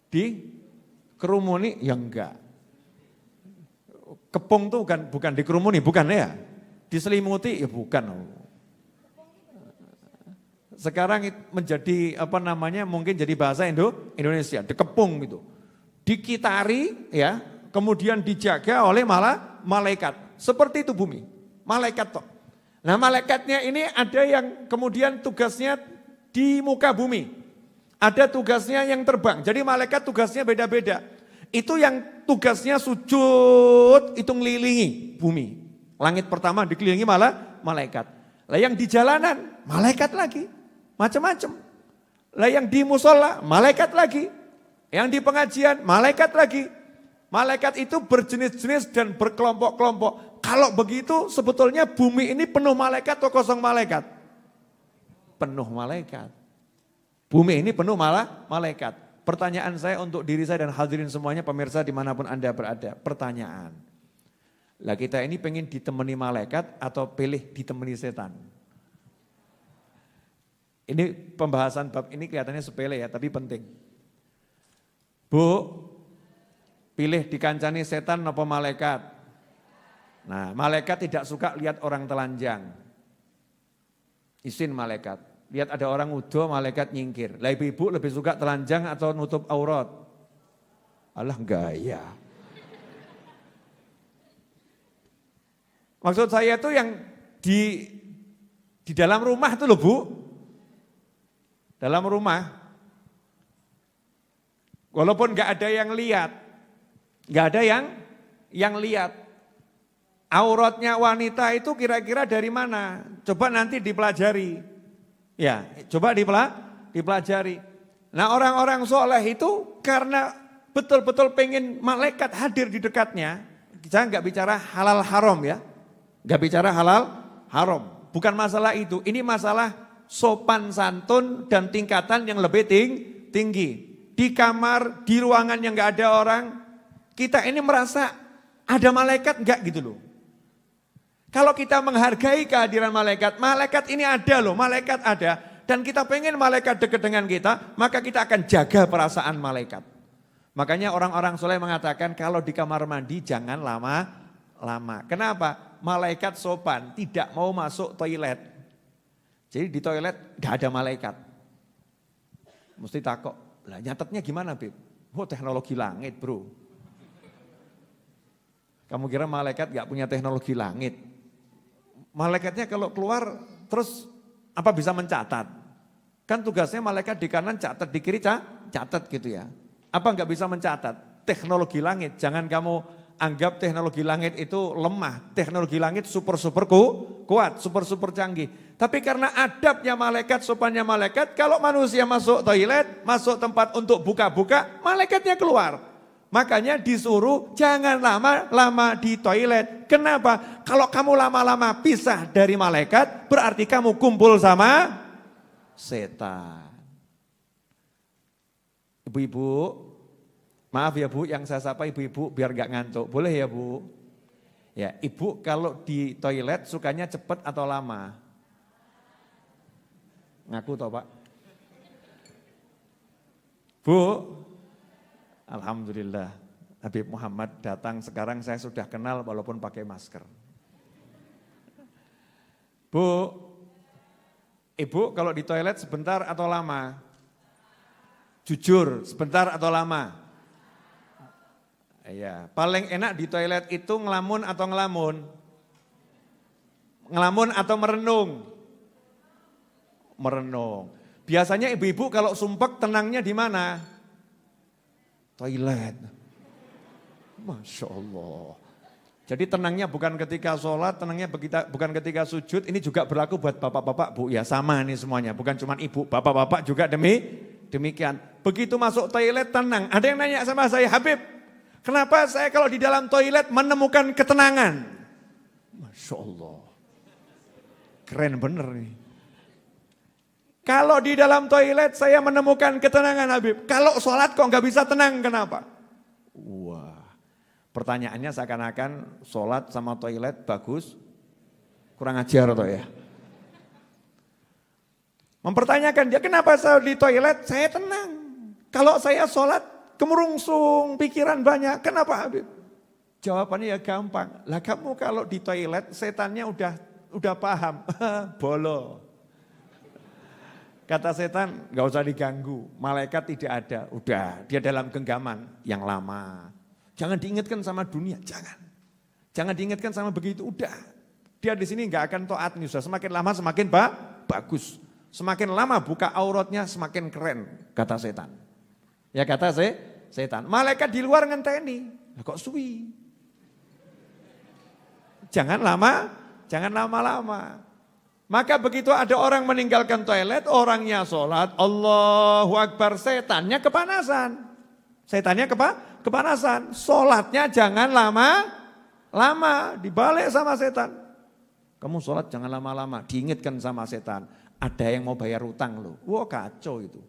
Dikerumuni? Ya enggak. Kepung tuh bukan dikerumuni, bukan ya. Diselimuti? Ya bukan. Sekarang menjadi mungkin jadi bahasa Indonesia, dikepung gitu. Dikitari ya, kemudian dijaga oleh malaikat. Seperti itu bumi, malaikat toh. Nah malaikatnya ini ada yang kemudian tugasnya di muka bumi. Ada tugasnya yang terbang, jadi malaikat tugasnya beda-beda. Itu yang tugasnya sujud, itu ngelilingi bumi. Langit pertama dikelilingi malaikat. Lah yang di jalanan, malaikat lagi. Macam-macam. Lah yang di musola, malaikat lagi. Yang di pengajian, malaikat lagi. Malaikat itu berjenis-jenis dan berkelompok-kelompok. Kalau begitu sebetulnya bumi ini penuh malaikat atau kosong malaikat? Penuh malaikat. Bumi ini penuh malaikat. Pertanyaan saya untuk diri saya dan hadirin semuanya, pemirsa dimanapun Anda berada. Pertanyaan. Lah kita ini pengen ditemani malaikat atau pilih ditemani setan? Ini pembahasan bab ini kelihatannya sepele ya, tapi penting. Bu, pilih dikancani setan apa malaikat? Nah, malaikat tidak suka lihat orang telanjang. Izin malaikat. Lihat ada orang udo, malaikat nyingkir. Lah ibu-ibu lebih suka telanjang atau nutup aurat? Alah gaya. Maksud saya itu yang di dalam rumah itu loh Bu. Dalam rumah, walaupun gak ada yang lihat, gak ada yang lihat. Auratnya wanita itu kira-kira dari mana? Coba nanti dipelajari. Ya, coba dipelajari. Nah orang-orang soleh itu karena betul-betul pengen malaikat hadir di dekatnya. Saya gak bicara halal haram ya. Gak bicara halal haram. Bukan masalah itu, ini masalah sopan santun dan tingkatan yang lebih tinggi. Di kamar, di ruangan yang gak ada orang, kita ini merasa ada malaikat enggak gitu loh. Kalau kita menghargai kehadiran malaikat, malaikat ini ada loh, malaikat ada. Dan kita pengen malaikat dekat dengan kita, maka kita akan jaga perasaan malaikat. Makanya orang-orang soleh mengatakan kalau di kamar mandi jangan lama-lama. Kenapa? Malaikat sopan, tidak mau masuk toilet. Jadi di toilet gak ada malaikat. Mesti takut, lah nyatetnya gimana Bib? Oh teknologi langit bro. Kamu kira malaikat gak punya teknologi langit? Malaikatnya kalau keluar terus apa bisa mencatat? Kan tugasnya malaikat di kanan catat, di kiri catat gitu ya. Apa gak bisa mencatat? Teknologi langit, jangan kamu anggap teknologi langit itu lemah. Teknologi langit super-super kuat, super-super canggih. Tapi karena adabnya malaikat, sopannya malaikat, kalau manusia masuk toilet, masuk tempat untuk buka-buka, malaikatnya keluar. Makanya disuruh jangan lama-lama di toilet. Kenapa? Kalau kamu lama-lama pisah dari malaikat, berarti kamu kumpul sama setan. Ibu-ibu, maaf ya Bu, yang saya sapa ibu-ibu biar gak ngantuk. Boleh ya Bu? Ya, ibu kalau di toilet sukanya cepat atau lama? Ngaku toh Pak? Bu, alhamdulillah Habib Muhammad datang sekarang saya sudah kenal walaupun pakai masker. Bu, ibu kalau di toilet sebentar atau lama? Jujur, sebentar atau lama? Iya, paling enak di toilet itu ngelamun atau ngelamun? Ngelamun atau merenung? Merenung. Biasanya ibu-ibu kalau sumpek tenangnya di mana? Toilet. Masya Allah. Jadi tenangnya bukan ketika sholat, tenangnya bukan ketika sujud. Ini juga berlaku buat bapak-bapak Bu. Ya sama nih semuanya, bukan cuma ibu. Bapak-bapak juga demikian. Begitu masuk toilet tenang. Ada yang nanya sama saya, Habib, kenapa saya kalau di dalam toilet menemukan ketenangan? Masya Allah. Keren bener nih. Kalau di dalam toilet saya menemukan ketenangan Habib. Kalau sholat kok nggak bisa tenang, kenapa? Wah, pertanyaannya seakan-akan sholat sama toilet bagus, kurang ajar toh ya. Mempertanyakan dia, kenapa saya di toilet saya tenang. Kalau saya sholat Kemerungsung, pikiran banyak. Kenapa Habib? Jawabannya ya gampang. Lah kamu kalau di toilet setannya udah paham. Bolo. Kata setan, gak usah diganggu, malaikat tidak ada. Udah, dia dalam genggaman yang lama. Jangan diingatkan sama dunia, jangan. Jangan diingatkan sama begitu, udah. Dia di sini gak akan taat nih, semakin lama semakin bagus. Semakin lama buka auratnya semakin keren, kata setan. Ya kata setan, malaikat di luar ngenteni, kok suwi. Jangan lama-lama. Maka begitu ada orang meninggalkan toilet, orangnya sholat, Allahu Akbar, setannya kepanasan. Setannya kepanasan, sholatnya jangan lama-lama, dibalik sama setan. Kamu sholat jangan lama-lama, diingatkan sama setan, ada yang mau bayar utang loh. Wah kacau itu.